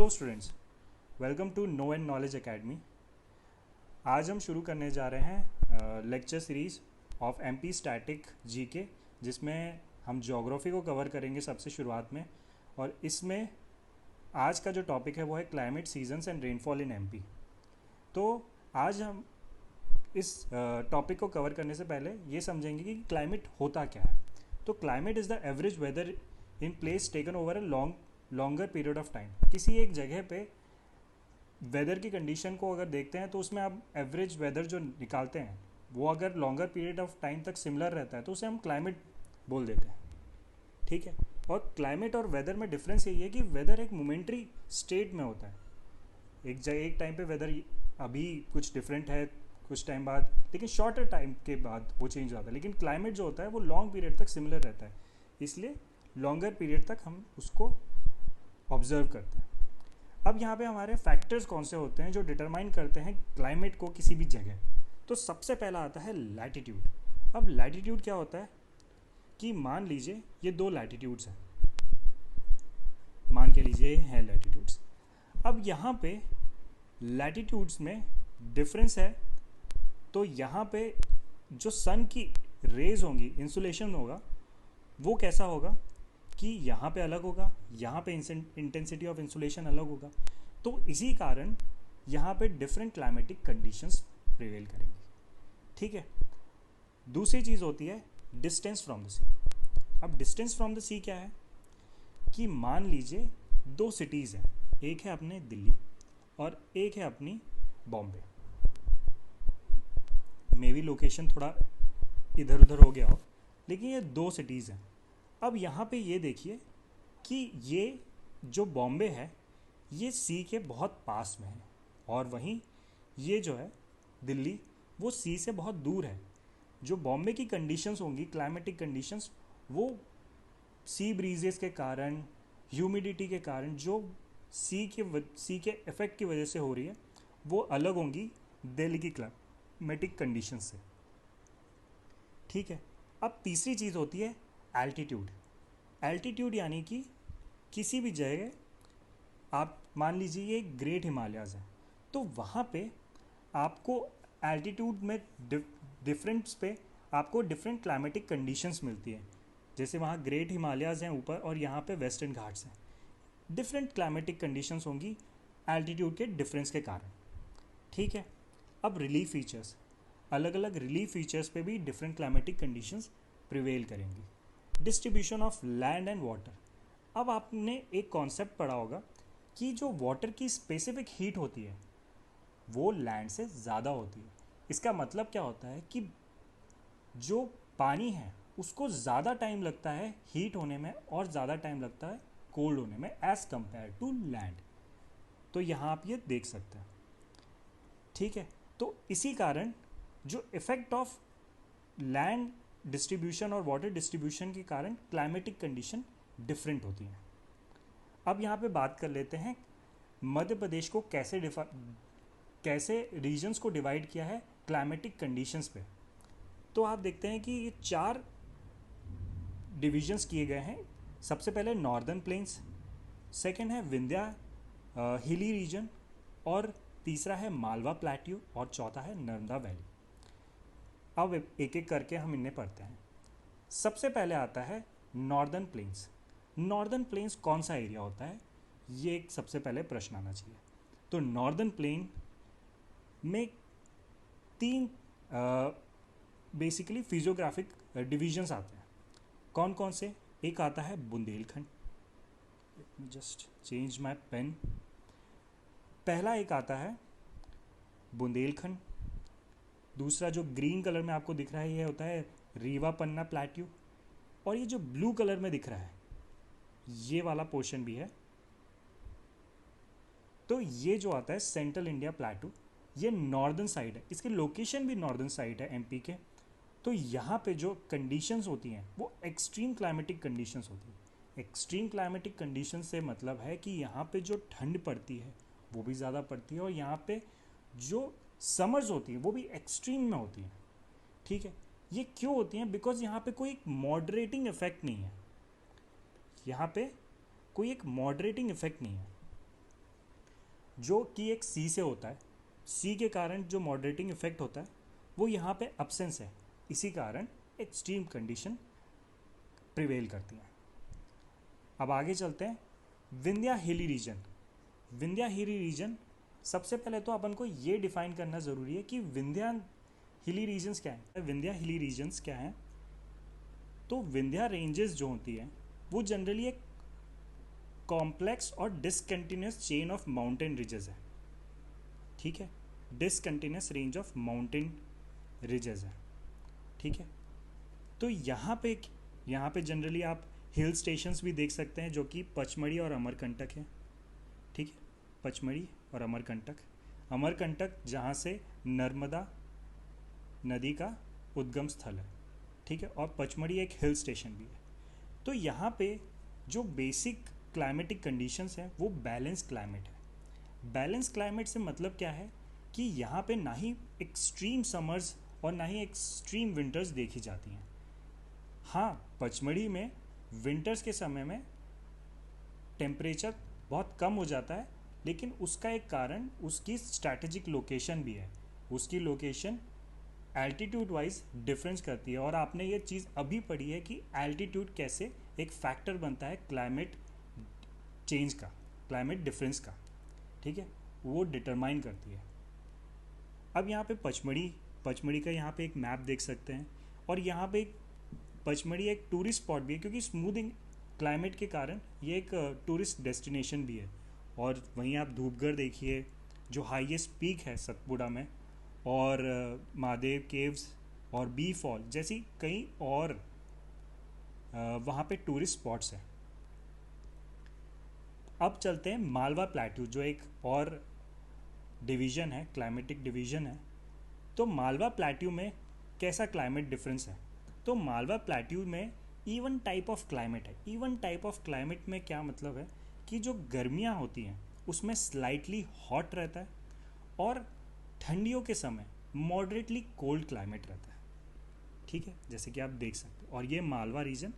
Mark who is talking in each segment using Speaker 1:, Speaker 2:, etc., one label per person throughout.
Speaker 1: Hello students, welcome to Know and Knowledge Academy. आज हम शुरू करने जा रहे हैं lecture series of MP static GK, जिसमें हम ज्योग्राफी को कवर करेंगे सबसे शुरुआत में। और इसमें आज का जो टॉपिक है वो है climate, seasons and rainfall in MP. तो आज हम इस टॉपिक को कवर करने से पहले ये समझेंगे कि क्लाइमेट होता क्या है। तो climate is the average weather in place taken over a longer period of time. किसी एक जगह पे वेदर की कंडीशन को अगर देखते हैं तो उसमें आप एवरेज वेदर जो निकालते हैं वो अगर लॉन्गर पीरियड ऑफ टाइम तक सिमिलर रहता है तो उसे हम क्लाइमेट बोल देते हैं। ठीक है। और क्लाइमेट और वेदर में डिफरेंस यही है कि वेदर एक मोमेंट्री स्टेट में होता है। एक टाइम पे वेदर अभी कुछ डिफरेंट है, कुछ टाइम बाद, लेकिन शॉर्टर टाइम के बाद वो चेंज हो जाता है। लेकिन क्लाइमेट जो होता है वो लॉन्ग पीरियड तक सिमिलर रहता है, इसलिए लॉन्गर पीरियड तक हम उसको ऑब्जर्व करते हैं। अब यहाँ पे हमारे फैक्टर्स कौन से होते हैं जो डिटरमाइन करते हैं क्लाइमेट को किसी भी जगह। तो सबसे पहला आता है लैटिट्यूड। अब लैटिट्यूड क्या होता है कि मान लीजिए ये दो लैटिट्यूड्स हैं, मान के लीजिए हैं लैटिट्यूड्स। अब यहाँ पे लैटिट्यूड्स में डिफरेंस है, तो यहाँ पे जो सन की रेज होंगी, इंसुलेशन होगा, वो कैसा होगा कि यहाँ पे अलग होगा, यहाँ पे इंटेंसिटी ऑफ इंसुलेशन अलग होगा। तो इसी कारण यहाँ पे डिफरेंट क्लाइमेटिक कंडीशंस प्रिवेल करेंगी। ठीक है। दूसरी चीज़ होती है डिस्टेंस फ्रॉम द सी। अब डिस्टेंस फ्रॉम द सी क्या है कि मान लीजिए दो सिटीज़ हैं, एक है अपने दिल्ली और एक है अपनी बॉम्बे। मे बी लोकेशन थोड़ा इधर उधर हो गया हो, लेकिन ये दो सिटीज़ हैं। अब यहाँ पे ये देखिए कि ये जो बॉम्बे है ये सी के बहुत पास में है, और वहीं ये जो है दिल्ली वो सी से बहुत दूर है। जो बॉम्बे की कंडीशंस होंगी, क्लाइमेटिक कंडीशंस, वो सी ब्रीजेस के कारण, ह्यूमिडिटी के कारण, जो सी के इफेक्ट की वजह से हो रही है, वो अलग होंगी दिल्ली की क्लाइमेटिक कंडीशन से। ठीक है। अब तीसरी चीज़ होती है एल्टीट्यूड। एल्टीट्यूड यानी कि किसी भी जगह, आप मान लीजिए ये ग्रेट हिमालयाज़ है, तो वहाँ पे आपको एल्टीट्यूड में डिफरेंस पे आपको डिफरेंट क्लाइमेटिक कंडीशंस मिलती है। जैसे वहाँ ग्रेट हिमालयाज़ हैं ऊपर और यहाँ पे वेस्टर्न घाट्स हैं, डिफरेंट क्लाइमेटिक कंडीशंस होंगी एल्टीट्यूड के डिफरेंस के कारण। ठीक है। अब रिलीफ फीचर्स, अलग अलग रिलीफ फीचर्स पे भी डिफरेंट क्लाइमेटिक कंडीशंस प्रिवेल करेंगी। Distribution of land and water. अब आपने एक कॉन्सेप्ट पढ़ा होगा कि जो वाटर की स्पेसिफिक हीट होती है वो लैंड से ज़्यादा होती है। इसका मतलब क्या होता है कि जो पानी है उसको ज़्यादा टाइम लगता है हीट होने में और ज़्यादा टाइम लगता है कोल्ड होने में एज़ कंपेयर टू लैंड। तो यहाँ आप ये देख सकते हैं। ठीक है। तो इसी कारण जो इफेक्ट ऑफ लैंड डिस्ट्रीब्यूशन और वाटर डिस्ट्रीब्यूशन के कारण क्लाइमेटिक कंडीशन डिफरेंट होती हैं। अब यहाँ पे बात कर लेते हैं मध्य प्रदेश को कैसे रीजन्स को डिवाइड किया है क्लाइमेटिक कंडीशंस पे। तो आप देखते हैं कि ये 4 डिविजन्स किए गए हैं। सबसे पहले नॉर्दर्न प्लेन्स, सेकेंड है विंध्या हिली रीजन, और तीसरा है मालवा प्लेट्यू, और चौथा है नर्मदा वैली। अब एक एक करके हम इन्हें पढ़ते हैं। सबसे पहले आता है नॉर्दर्न प्लेन्स। नॉर्दर्न प्लेन्स कौन सा एरिया होता है, ये एक सबसे पहले प्रश्न आना चाहिए। तो नॉर्दर्न प्लेन में 3 बेसिकली फिजियोग्राफिक डिविजन्स आते हैं। कौन कौन से? एक आता है Bundelkhand, just change my pen. पहला एक आता है बुंदेलखंड। दूसरा जो ग्रीन कलर में आपको दिख रहा है ये होता है रीवा पन्ना प्लेट्यू, और ये जो ब्लू कलर में दिख रहा है ये वाला पोर्शन भी है। तो ये जो आता है सेंट्रल इंडिया प्लेटू, ये नॉर्दर्न साइड है, इसकी लोकेशन भी नॉर्दर्न साइड है एमपी के। तो यहाँ पे जो कंडीशंस होती हैं वो एक्सट्रीम क्लाइमेटिक कंडीशंस होती हैं। एक्सट्रीम क्लाइमेटिक कंडीशन से मतलब है कि यहाँ पे जो ठंड पड़ती है वो भी ज़्यादा पड़ती है, और यहाँ पे जो समर्स होती हैं वो भी एक्सट्रीम में होती हैं। ठीक है। ये क्यों होती हैं? बिकॉज यहाँ पे कोई मॉडरेटिंग इफेक्ट नहीं है, यहाँ पे कोई एक मॉडरेटिंग इफेक्ट नहीं है। जो कि एक सी से होता है। सी के कारण जो मॉडरेटिंग इफेक्ट होता है वो यहाँ पे अब्सेंस है, इसी कारण एक्सट्रीम कंडीशन प्रिवेल करती हैं। अब आगे चलते हैं, Vindhya hilly region. Vindhya hilly region, सबसे पहले तो अपन को ये डिफाइन करना ज़रूरी है कि विंध्या हिली रीजन्स क्या है। विंध्या हिली रीजन्स क्या हैं? तो विंध्या रेंजेस जो होती हैं वो जनरली एक कॉम्प्लेक्स और discontinuous chain of mountain ridges है। ठीक है, discontinuous range of mountain ridges है। ठीक है, तो यहाँ पे जनरली आप हिल स्टेशंस भी देख सकते हैं, जो कि पचमढ़ी और अमरकंटक है। ठीक है, पचमढ़ी और अमरकंटक। अमरकंटक जहाँ से नर्मदा नदी का उद्गम स्थल है। ठीक है, और पचमढ़ी एक हिल स्टेशन भी है। तो यहाँ पे जो बेसिक क्लाइमेटिक कंडीशंस हैं वो बैलेंस क्लाइमेट है। बैलेंस क्लाइमेट से मतलब क्या है कि यहाँ पे ना ही एक्सट्रीम समर्स और ना ही एक्सट्रीम विंटर्स देखी जाती हैं। हाँ, पचमढ़ी में विंटर्स के समय में टेम्परेचर बहुत कम हो जाता है, लेकिन उसका एक कारण उसकी स्ट्रैटेजिक लोकेशन भी है। उसकी लोकेशन एल्टीट्यूड वाइज डिफरेंस करती है, और आपने ये चीज़ अभी पढ़ी है कि एल्टीट्यूड कैसे एक फैक्टर बनता है क्लाइमेट चेंज का, क्लाइमेट डिफरेंस का। ठीक है, वो डिटरमाइन करती है। अब यहाँ पे पचमढ़ी का यहाँ पे एक मैप देख सकते हैं, और यहाँ पे पचमढ़ी एक टूरिस्ट स्पॉट भी है, क्योंकि स्मूथिंग क्लाइमेट के कारण ये एक टूरिस्ट डेस्टिनेशन भी है। और वहीं आप धूपगढ़ देखिए, जो हाईएस्ट पीक है सतपुड़ा में, और महादेव केव्स और बी फॉल जैसी कई और वहाँ पे टूरिस्ट स्पॉट्स हैं। अब चलते हैं मालवा प्लेट्यू, जो एक और डिवीज़न है, क्लाइमेटिक डिवीज़न है। तो मालवा प्लेट्यू में कैसा क्लाइमेट डिफरेंस है? तो मालवा प्लेट्यू में इवन टाइप ऑफ क्लाइमेट है। इवन टाइप ऑफ क्लाइमेट में क्या मतलब है कि जो गर्मियाँ होती हैं उसमें स्लाइटली हॉट रहता है, और ठंडियों के समय मॉडरेटली कोल्ड क्लाइमेट रहता है। ठीक है, जैसे कि आप देख सकते हो। और ये मालवा रीजन,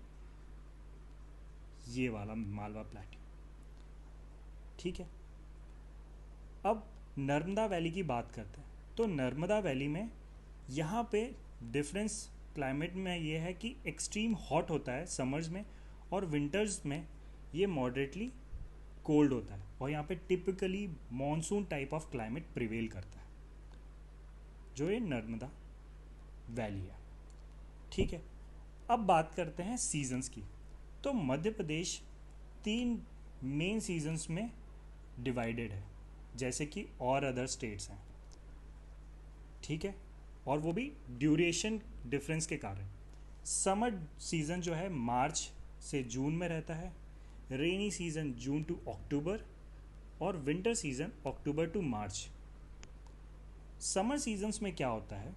Speaker 1: ये वाला मालवा प्लेट्यू। ठीक है, अब नर्मदा वैली की बात करते हैं। तो नर्मदा वैली में यहाँ पे डिफरेंस क्लाइमेट में ये है कि एक्सट्रीम हॉट होता है समर्स में, और विंटर्स में ये मॉडरेटली कोल्ड होता है, और यहाँ पे typically monsoon type of climate prevail करता है, जो ये नर्मदा वैली है। ठीक है, अब बात करते हैं सीजन्स की। तो मध्य प्रदेश 3 मेन सीजन्स में डिवाइडेड है, जैसे कि और अदर स्टेट्स हैं। ठीक है, और वो भी ड्यूरेशन डिफरेंस के कारण। समर सीज़न जो है मार्च से जून में रहता है, rainy season June to October, और winter season October to March. Summer seasons में क्या होता है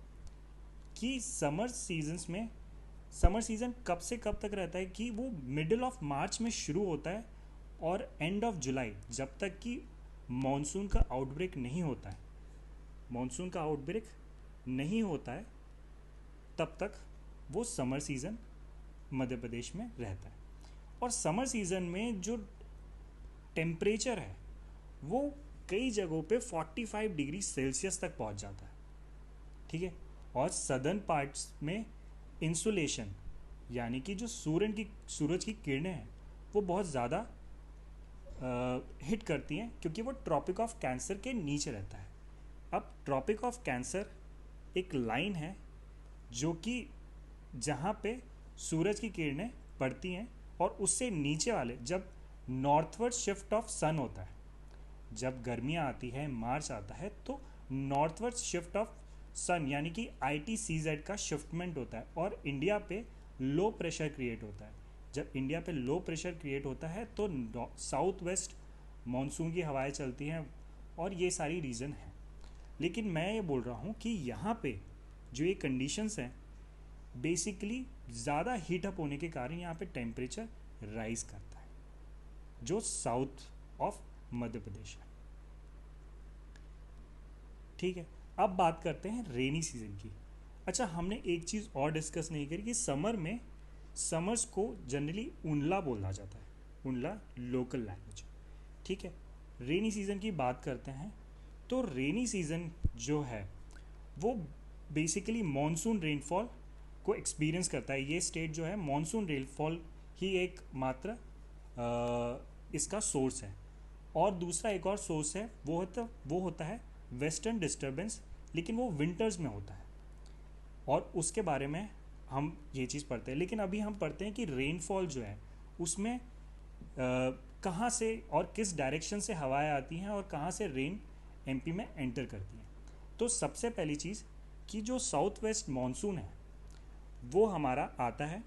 Speaker 1: कि समर सीज़न कब से कब तक रहता है कि वो मिडिल ऑफ मार्च में शुरू होता है, और एंड ऑफ जुलाई, जब तक कि मॉनसून का आउटब्रेक नहीं होता है। मॉनसून का आउटब्रेक नहीं होता है तब तक वो समर सीज़न मध्य प्रदेश में रहता है। और समर सीज़न में जो टेम्परेचर है वो कई जगहों पे 45 डिग्री सेल्सियस तक पहुंच जाता है। ठीक है, और सदर्न पार्ट्स में इंसुलेशन, यानी कि जो सूरज की किरणें हैं वो बहुत ज़्यादा हिट करती हैं, क्योंकि वो ट्रॉपिक ऑफ कैंसर के नीचे रहता है। अब ट्रॉपिक ऑफ कैंसर एक लाइन है जो कि जहाँ पे सूरज की किरणें पड़ती हैं, और उससे नीचे वाले, जब नॉर्थवर्ड शिफ्ट ऑफ सन होता है, जब गर्मियाँ आती है, मार्च आता है, तो नॉर्थवर्ड शिफ्ट ऑफ सन यानी कि ITCZ का शिफ्टमेंट होता है, और इंडिया पे लो प्रेशर क्रिएट होता है। जब इंडिया पे लो प्रेशर क्रिएट होता है तो साउथ वेस्ट मानसून की हवाएं चलती हैं, और ये सारी रीज़न है। लेकिन मैं ये बोल रहा हूँ कि यहाँ पे जो ये कंडीशंस हैं बेसिकली ज़्यादा हीट अप होने के कारण यहाँ पे टेम्परेचर राइज करता है, जो साउथ ऑफ मध्य प्रदेश है। ठीक है, अब बात करते हैं रेनी सीजन की। अच्छा, हमने एक चीज़ और डिस्कस नहीं करी कि समर्स को जनरली उनला बोला जाता है। उनला लोकल लैंग्वेज। ठीक है, रेनी सीज़न की बात करते हैं तो रेनी सीज़न जो है वो बेसिकली मॉनसून रेनफॉल को एक्सपीरियंस करता है। ये स्टेट जो है मॉनसून रेनफॉल ही एक मात्र इसका सोर्स है। और दूसरा एक और सोर्स है वो होता है वेस्टर्न डिस्टर्बेंस, लेकिन वो विंटर्स में होता है और उसके बारे में हम ये चीज़ पढ़ते हैं। लेकिन अभी हम पढ़ते हैं कि रेनफॉल जो है उसमें कहाँ से और किस डायरेक्शन से हवाएं आती हैं और कहाँ से रेन एमपी में एंटर करती हैं। तो सबसे पहली चीज़ कि जो साउथ वेस्ट मानसून है वो हमारा आता है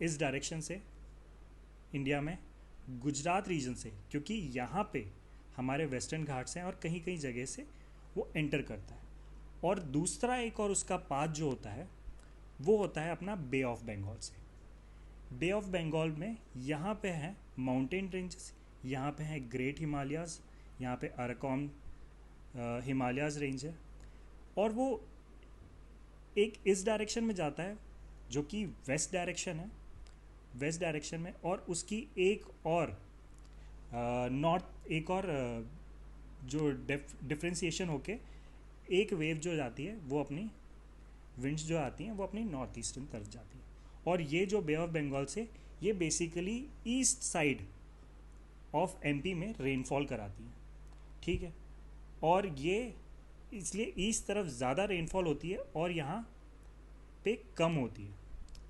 Speaker 1: इस डायरेक्शन से इंडिया में, गुजरात रीजन से, क्योंकि यहाँ पे हमारे वेस्टर्न घाट्स हैं और कहीं कहीं जगह से वो एंटर करता है। और दूसरा एक और उसका पाथ जो होता है वो होता है अपना बे ऑफ बंगाल से। बे ऑफ बंगाल में यहाँ पे हैं माउंटेन रेंजेस, यहाँ पे हैं ग्रेट हिमालयाज़, यहाँ पे अराकॉन हिमालयाज़ रेंज है और वो एक इस डायरेक्शन में जाता है जो कि वेस्ट डायरेक्शन है, वेस्ट डायरेक्शन में, और उसकी एक और नॉर्थ एक और जो डिफ्रेंसिएशन होके एक वेव जो जाती है वो अपनी विंड्स जो आती हैं वो अपनी नॉर्थ ईस्टर्न तरफ जाती है। और ये जो बे ऑफ बंगाल से ये basically east side of MP में रेनफॉल कराती है, ठीक है। और ये इसलिए ईस्ट तरफ ज़्यादा रेनफॉल होती है और यहाँ पे कम होती है,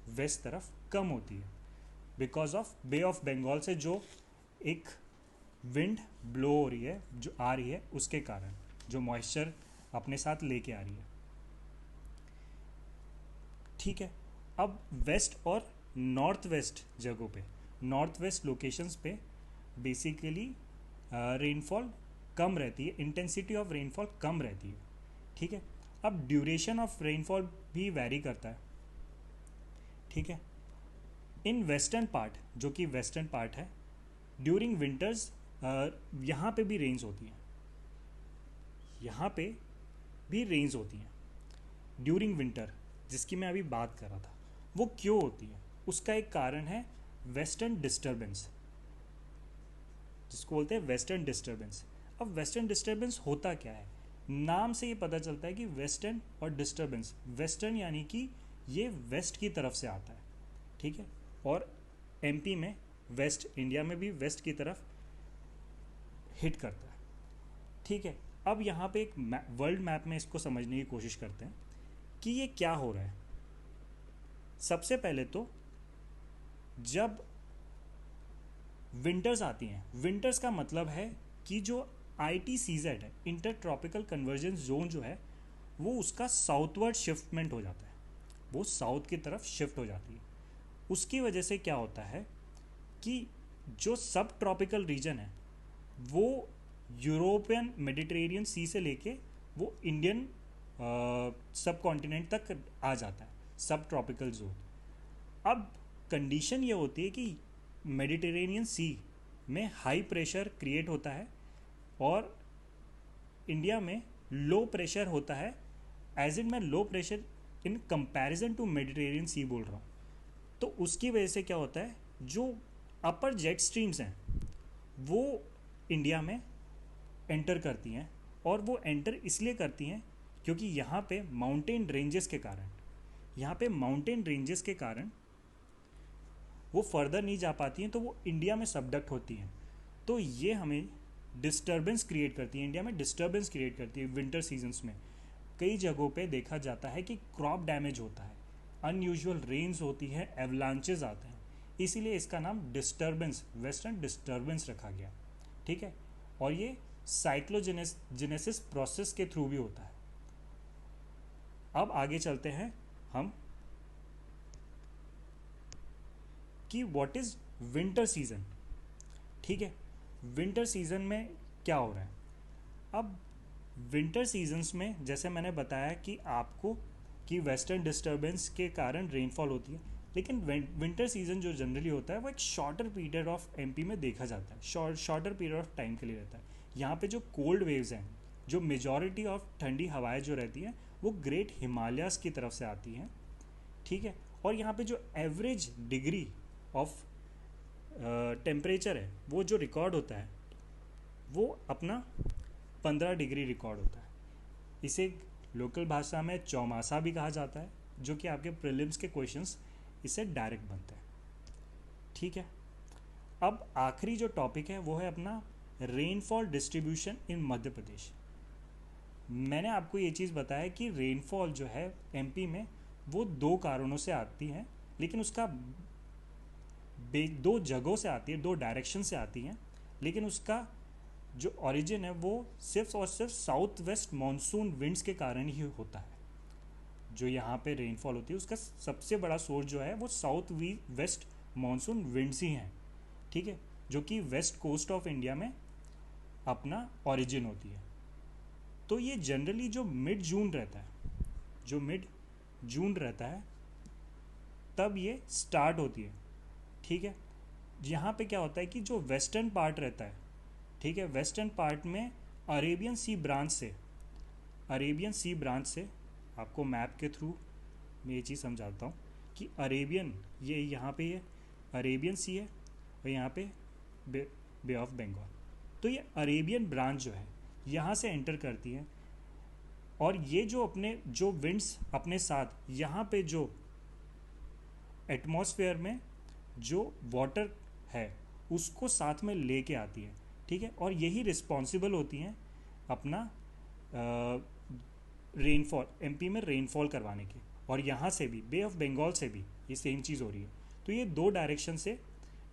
Speaker 1: वेस्ट तरफ कम होती है, because of Bay of Bengal से जो एक विंड ब्लो हो रही है, जो आ रही है, उसके कारण जो मॉइस्चर अपने साथ लेके आ रही है, ठीक है। अब वेस्ट और नॉर्थ वेस्ट जगहों पे, नॉर्थ वेस्ट लोकेशंस पे बेसिकली रेनफॉल कम रहती है, इंटेंसिटी ऑफ रेनफॉल कम रहती है, ठीक है। अब ड्यूरेशन ऑफ रेनफॉल भी वैरी करता है, ठीक है। इन वेस्टर्न पार्ट, जो कि वेस्टर्न पार्ट है, ड्यूरिंग विंटर्स यहाँ पे भी रेंज होती हैं, यहाँ पे भी रेंज होती हैं ड्यूरिंग विंटर, जिसकी मैं अभी बात कर रहा था। वो क्यों होती है? उसका एक कारण है वेस्टर्न डिस्टर्बेंस, जिसको बोलते हैं वेस्टर्न डिस्टर्बेंस। अब वेस्टर्न डिस्टर्बेंस होता क्या है? नाम से ये पता चलता है कि वेस्टर्न और डिस्टर्बेंस, वेस्टर्न यानी कि ये वेस्ट की तरफ से आता है, ठीक है, और एमपी में वेस्ट, इंडिया में भी वेस्ट की तरफ हिट करता है, ठीक है। अब यहाँ पे एक वर्ल्ड मैप में इसको समझने की कोशिश करते हैं कि ये क्या हो रहा है। सबसे पहले तो जब विंटर्स आती हैं, विंटर्स का मतलब है कि जो ITCZ है, इंटर ट्रॉपिकल कन्वर्जेंस जोन जो है, वो उसका साउथवर्ड शिफ्टमेंट हो जाता है, वो साउथ की तरफ शिफ्ट हो जाती है। उसकी वजह से क्या होता है कि जो सब ट्रॉपिकल रीजन है वो यूरोपियन मेडिटेरेनियन सी से लेके वो इंडियन सब कॉन्टिनेंट तक आ जाता है, सब ट्रॉपिकल जोन। अब कंडीशन ये होती है कि मेडिटेरेनियन सी में हाई प्रेशर क्रिएट होता है और इंडिया में लो प्रेशर होता है, एज इन मैं low pressure in comparison to Mediterranean sea बोल रहा हूँ। तो उसकी वजह से क्या होता है, जो अपर जेट स्ट्रीम्स हैं वो इंडिया में एंटर करती हैं, और वो एंटर इसलिए करती हैं क्योंकि यहाँ पे माउंटेन रेंजेस के कारण, यहाँ पे माउंटेन रेंजेस के कारण वो फर्दर नहीं जा पाती हैं, तो वो इंडिया में सबडक्ट होती हैं। तो ये हमें डिस्टर्बेंस क्रिएट करती है, इंडिया में डिस्टर्बेंस क्रिएट करती है। विंटर सीजन्स में कई जगहों पे देखा जाता है कि क्रॉप डैमेज होता है, अनयूजुअल रेन्स होती है, एवलांचेस आते हैं, इसीलिए इसका नाम डिस्टर्बेंस, वेस्टर्न डिस्टर्बेंस रखा गया, ठीक है। और ये साइक्लोजेनेसिस प्रोसेस के थ्रू भी होता है। अब आगे चलते हैं हम कि व्हाट इज़ विंटर सीजन, ठीक है। विंटर सीजन में क्या हो रहा है? अब विंटर सीजन्स में जैसे मैंने बताया कि आपको कि वेस्टर्न डिस्टर्बेंस के कारण रेनफॉल होती है, लेकिन विंटर सीजन जो जनरली होता है वो एक शॉर्टर पीरियड ऑफ एमपी में देखा जाता है, शॉर्टर पीरियड ऑफ टाइम के लिए रहता है। यहाँ पे जो कोल्ड वेव्स हैं, जो मेजॉरिटी ऑफ ठंडी हवाएं जो रहती हैं वो ग्रेट हिमालयाज़ की तरफ से आती हैं, ठीक है। और यहाँ पे जो एवरेज डिग्री ऑफ टेम्परेचर है वो जो रिकॉर्ड होता है वो अपना 15 डिग्री रिकॉर्ड होता है। इसे लोकल भाषा में चौमासा भी कहा जाता है, जो कि आपके प्रीलिम्स के क्वेश्चंस इससे डायरेक्ट बनते हैं। ठीक है, अब आखिरी जो टॉपिक है वो है अपना rainfall distribution in Madhya Pradesh. मैंने आपको ये चीज़ बताया कि रेनफॉल जो है एमपी में वो दो कारणों से आती है, लेकिन उसका दो जगहों से आती है, दो डायरेक्शन से आती हैं, लेकिन उसका जो ओरिजिन है वो सिर्फ और सिर्फ साउथ वेस्ट मानसून विंड्स के कारण ही होता है। जो यहाँ पे रेनफॉल होती है उसका सबसे बड़ा सोर्स जो है वो साउथ वेस्ट मानसून विंड्स ही हैं। ठीक है, जो कि वेस्ट कोस्ट ऑफ इंडिया में अपना ओरिजिन होती है। तो ये जनरली जो मिड जून रहता है, जो मिड जून रहता है तब ये स्टार्ट होती है। ठीक है, यहाँ पे क्या होता है कि जो वेस्टर्न पार्ट रहता है, ठीक है, वेस्टर्न पार्ट में अरेबियन सी ब्रांच से आपको मैप के थ्रू मैं ये चीज़ समझाता हूँ कि अरेबियन, ये यहाँ पे ये अरेबियन सी है और यहाँ पे बे ऑफ बंगाल। तो ये अरेबियन ब्रांच जो है यहाँ से एंटर करती है, और ये जो विंड्स अपने साथ यहाँ पे जो एटमॉस्फेयर में जो वाटर है उसको साथ में लेके आती है। ठीक है, और यही रिस्पॉन्सिबल होती हैं अपना रेनफॉल, एमपी में रेनफॉल करवाने की। और यहाँ से भी बे ऑफ बंगाल से भी ये सेम चीज़ हो रही है। तो ये दो डायरेक्शन से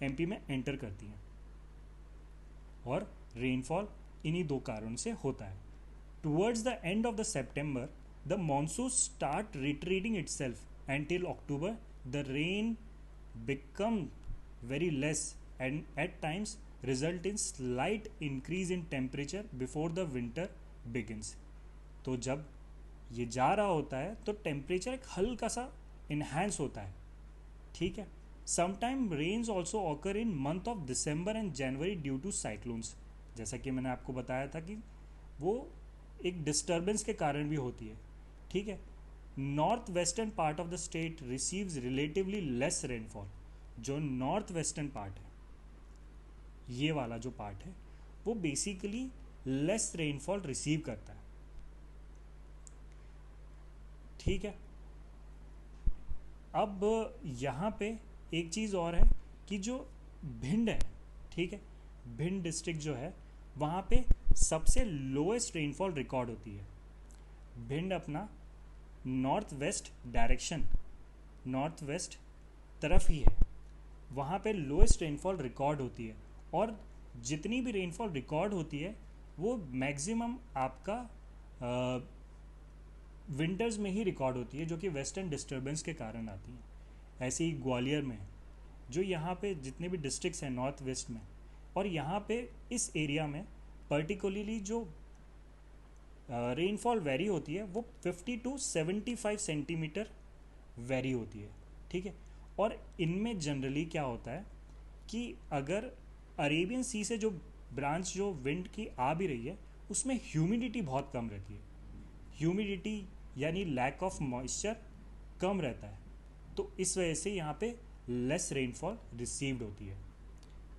Speaker 1: एमपी में एंटर करती हैं और रेनफॉल इन्हीं दो कारणों से होता है। Towards the end of the September the monsoon start retreating itself and till October the rain become very less and at times result in slight increase in temperature before the winter begins। तो जब ये जा रहा होता है तो temperature एक हल्का सा इन्हांस होता है। ठीक है, sometime rains also occur in month of December and January due to cyclones. जैसा कि मैंने आपको बताया था कि वो एक डिस्टर्बेंस के कारण भी होती है। ठीक है, north western part of the state receives relatively less rainfall. जो नॉर्थ वेस्टर्न पार्ट है, ये वाला जो पार्ट है वो बेसिकली लेस रेनफॉल रिसीव करता है। ठीक है, अब यहाँ पे एक चीज़ और है कि जो भिंड है, ठीक है, भिंड डिस्ट्रिक्ट जो है वहाँ पे सबसे लोएस्ट रेनफॉल रिकॉर्ड होती है। भिंड अपना north west direction, north west तरफ ही है, वहाँ पे लोएस्ट रेनफॉल रिकॉर्ड होती है। और जितनी भी रेनफॉल रिकॉर्ड होती है वो मैक्सिमम आपका विंटर्स में ही रिकॉर्ड होती है, जो कि वेस्टर्न डिस्टर्बेंस के कारण आती है। ऐसे ही ग्वालियर में, जो यहाँ पे जितने भी डिस्ट्रिक्ट्स हैं नॉर्थ वेस्ट में, और यहाँ पे इस एरिया में पर्टिकुलरली जो रेनफॉल वेरी होती है वो 50 to 75 सेंटीमीटर वेरी होती है। ठीक है, और इनमें जनरली क्या होता है कि अगर अरेबियन सी से जो ब्रांच जो विंड की आ भी रही है उसमें ह्यूमिडिटी बहुत कम रहती है। ह्यूमिडिटी यानी लैक ऑफ मॉइस्चर कम रहता है, तो इस वजह से यहाँ पे लेस रेनफॉल रिसीव्ड होती है।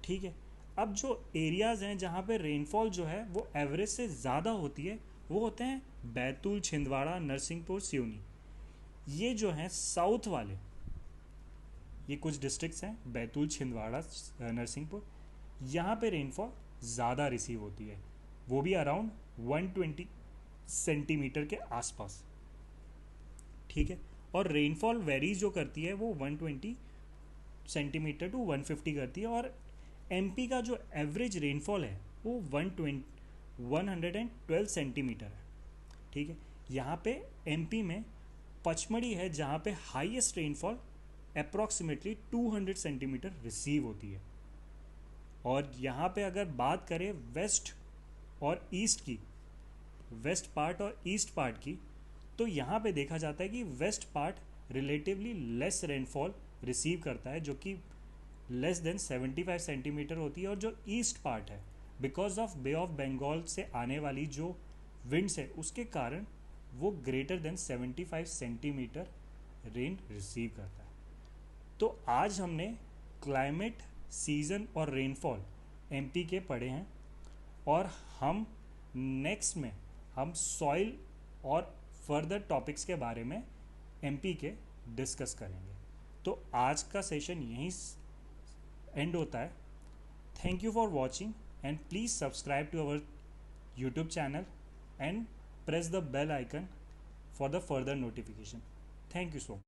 Speaker 1: ठीक है, अब जो एरियाज़ हैं जहाँ पे रेनफॉल जो है वो एवरेज से ज़्यादा होती है वो होते हैं बैतूल, छिंदवाड़ा, नरसिंहपुर, सिवनी। ये जो हैं साउथ वाले, ये कुछ डिस्ट्रिक्ट्स हैं बैतूल, छिंदवाड़ा, नरसिंहपुर, यहाँ पे रेनफॉल ज़्यादा रिसीव होती है, वो भी अराउंड 120 सेंटीमीटर के आसपास। ठीक है, और रेनफॉल वेरीज जो करती है वो 120 सेंटीमीटर टू 150 करती है। और एमपी का जो एवरेज रेनफॉल है वो 112 सेंटीमीटर है। ठीक है, यहाँ पे एमपी में पचमढ़ी है जहाँ पे highest rainfall approximately 200 centimetre receive होती है। और यहाँ पे अगर बात करें वेस्ट और ईस्ट की, वेस्ट पार्ट और ईस्ट पार्ट की, तो यहाँ पे देखा जाता है कि west part relatively less rainfall receive करता है, जो कि लेस देन 75 सेंटीमीटर होती है। और जो ईस्ट पार्ट है, because of Bay of Bengal से आने वाली जो विंड्स है उसके कारण वो greater than 75 centimetre rain receive करता है। तो आज हमने क्लाइमेट सीज़न और रेनफॉल एमपी के पढ़े हैं, और हम नेक्स्ट में हम सॉइल और फर्दर टॉपिक्स के बारे में एमपी के डिस्कस करेंगे। तो आज का सेशन यहीं एंड होता है। Thank you for watching and please subscribe to our YouTube channel and press the bell icon for the further notification. Thank you so much.